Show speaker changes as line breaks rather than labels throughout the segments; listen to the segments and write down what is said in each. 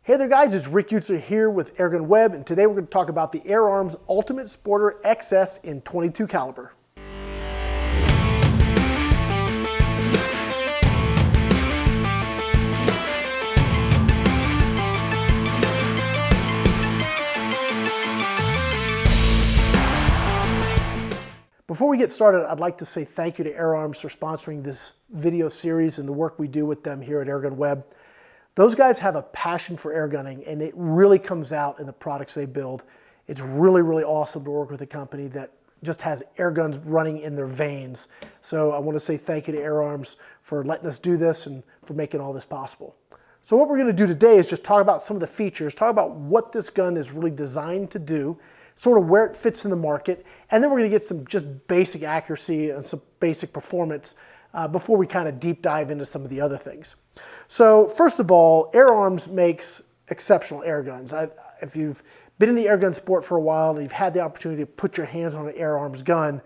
Hey there guys, it's Rick Utzer here with AirgunWeb, and today we're going to talk about the FIREARMS Ultimate Sporter XS in .22 caliber. Before we get started, I'd like to say thank you to FIREARMS for sponsoring this video series and the work we do with them here at AirgunWeb. Those guys have a passion for airgunning, and it really comes out in the products they build. It's really, really awesome to work with a company that just has airguns running in their veins. So I want to say thank you to FIREARMS for letting us do this and for making all this possible. So what we're going to do today is just talk about some of the features, talk about what this gun is really designed to do, sort of where it fits in the market, and then we're going to get some just basic accuracy and some basic performance before we kind of deep dive into some of the other things. So first of all, FIREARMS makes exceptional air guns. If you've been in the airgun sport for a while and you've had the opportunity to put your hands on an FIREARMS gun,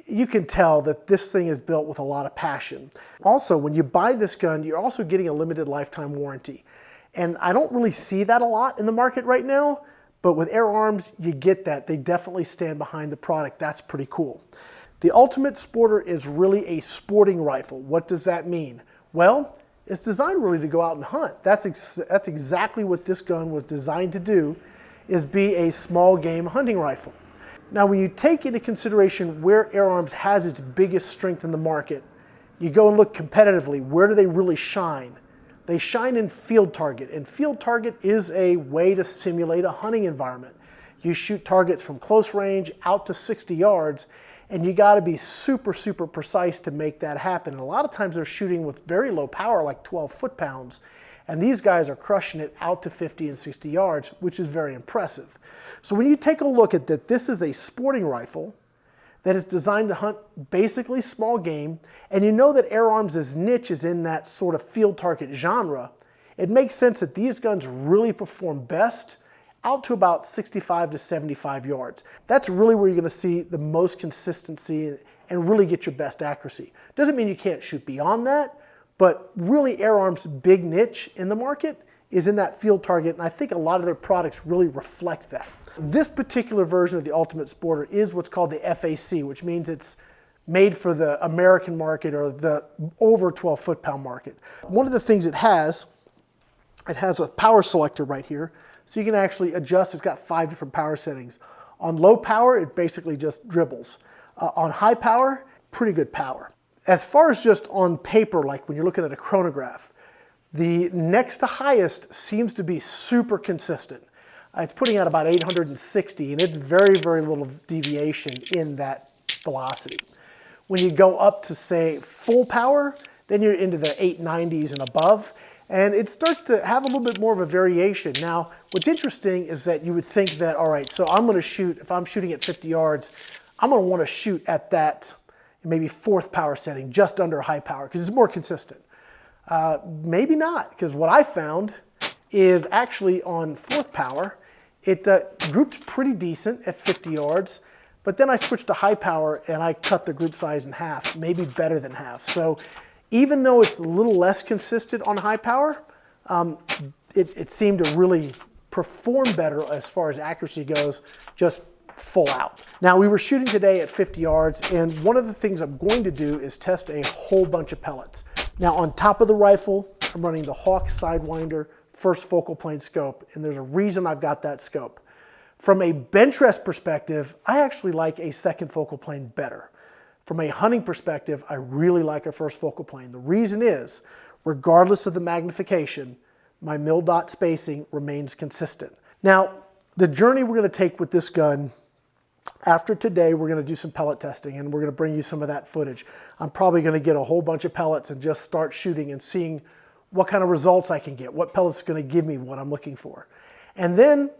you can tell that this thing is built with a lot of passion. Also, when you buy this gun, you're also getting a limited lifetime warranty. And I don't really see that a lot in the market right now, but with FIREARMS, you get that. They definitely stand behind the product. That's pretty cool. The Ultimate Sporter is really a sporting rifle. What does that mean? Well, it's designed really to go out and hunt. That's exactly what this gun was designed to do, is be a small game hunting rifle. Now, when you take into consideration where FIREARMS has its biggest strength in the market, you go and look competitively. Where do they really shine? They shine in field target, and field target is a way to simulate a hunting environment. You shoot targets from close range out to 60 yards, and you got to be super, super precise to make that happen. And a lot of times they're shooting with very low power, like 12 foot-pounds, and these guys are crushing it out to 50 and 60 yards, which is very impressive. So when you take a look at that, this is a sporting rifle that is designed to hunt basically small game, and you know that FIREARMS' niche is in that sort of field target genre. It makes sense that these guns really perform best out to about 65 to 75 yards. That's really where you're going to see the most consistency and really get your best accuracy. Doesn't mean you can't shoot beyond that, but really FIREARMS' big niche in the market is in that field target, and I think a lot of their products really reflect that. This particular version of the Ultimate Sporter is what's called the FAC, which means it's made for the American market or the over 12 foot-pound market. One of the things it has a power selector right here, so you can actually adjust. It's got 5 different power settings. On low power, it basically just dribbles. On high power, pretty good power. As far as just on paper, like when you're looking at a chronograph, the next to highest seems to be super consistent. It's putting out about 860, and it's very, very little deviation in that velocity. When you go up to, say, full power, then you're into the 890s and above, and it starts to have a little bit more of a variation. Now, what's interesting is that you would think that, all right, so I'm going to shoot, if I'm shooting at 50 yards, I'm going to want to shoot at that maybe 4th power setting, just under high power, because it's more consistent. Maybe not, because what I found is actually on 4th power, it grouped pretty decent at 50 yards, but then I switched to high power and I cut the group size in half, maybe better than half. So even though it's a little less consistent on high power, it seemed to really perform better as far as accuracy goes, just full out. Now, we were shooting today at 50 yards, and one of the things I'm going to do is test a whole bunch of pellets. Now, on top of the rifle, I'm running the Hawk Sidewinder first focal plane scope, and there's a reason I've got that scope. From a bench rest perspective, I actually like a second focal plane better. From a hunting perspective, I really like a first focal plane. The reason is, regardless of the magnification, my mil dot spacing remains consistent. Now, the journey we're going to take with this gun, after today, we're going to do some pellet testing, and we're going to bring you some of that footage. I'm probably going to get a whole bunch of pellets and just start shooting and seeing what kind of results I can get, what pellet's going to give me what I'm looking for. And then,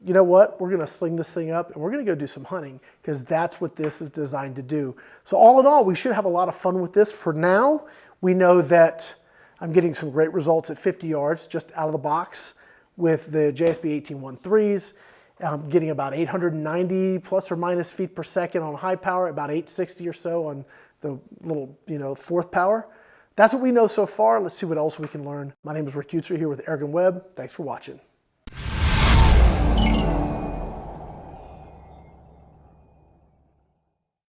you know what, we're going to sling this thing up and we're going to go do some hunting, because that's what this is designed to do. So all in all, we should have a lot of fun with this. For now, we know that I'm getting some great results at 50 yards just out of the box with the JSB 1813s. I'm getting about 890 plus or minus feet per second on high power, about 860 or so on the little, 4th power. That's what we know so far. Let's see what else we can learn. My name is Rick Utzer here with AirgunWeb. Thanks for watching.